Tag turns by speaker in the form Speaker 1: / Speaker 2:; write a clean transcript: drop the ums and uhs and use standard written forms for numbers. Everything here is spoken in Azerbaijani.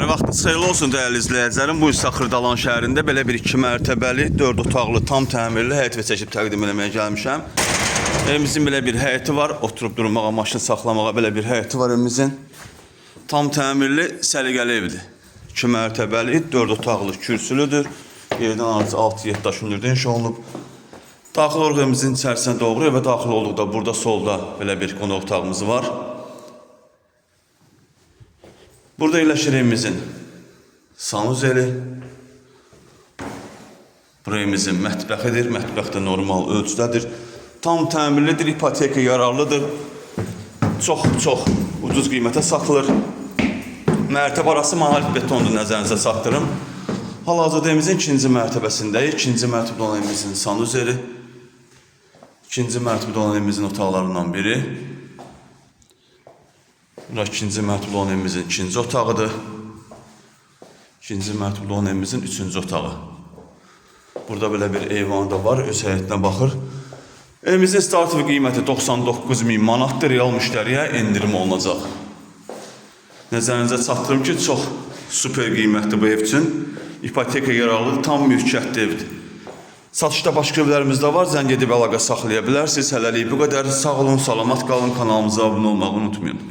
Speaker 1: Vaxtınız xeyirli olsun dəyərli izləyicilərim. Bu isə Xırdalan şəhərində belə bir 2 mərtəbəli, 4 otaqlı, tam təmirli həyət və çəkib təqdim etməyə gəlmişəm. Evimizin belə bir həyəti var. Oturub durmağa, maşın saxlamağa belə bir həyəti var evimizin. Tam təmirli, səliqəli evdir. 2 mərtəbəli, 4 otaqlı, kürsülüdür. Yerdən artıq 6-7 daş hündürdə inşa olunub. Daxil oluq evimizin içərisinə doğru evə daxil olduqda burada solda belə bir qonaq otağımız var. Burada yerləşir evimizin sanuzeli. Bura evimizin mətbəxidir. Mətbəx də normal ölçüdədir. Tam təmirlidir, ipoteka yararlıdır. Çox ucuz qiymətə satılır. Mərtəbə arası monolit betondur, nəzərinizə çatdırım. Hal-hazırda evimizin 2-ci mərtəbəsindəyik. 2-ci mərtəbədə olan evimizin sanuzeli. 2-ci mərtəbədə olan evimizin otaqlarından biri. Bura 2-ci mərtəbədə olan evimizin 2-ci otağıdır. 2-ci mərtəbədə olan evimizin 3-cü otağı. Burada belə bir eyvanı da var, öz həyətinə baxır. Evimizin startı qiyməti 99.000 manatdır, real müştəriyə endirim olunacaq. Nəzərinizə çatdırım ki, çox super qiymətli bu ev üçün. İpoteka yararlıdır, tam mülkiyyətli evdir. Satışda başqa evlərimiz də var, zəng edib əlaqə saxlaya bilərsiniz. Hələlik bu qədər. Sağ olun, salamat qalın, kanalımıza abunə olmağı unutmayın.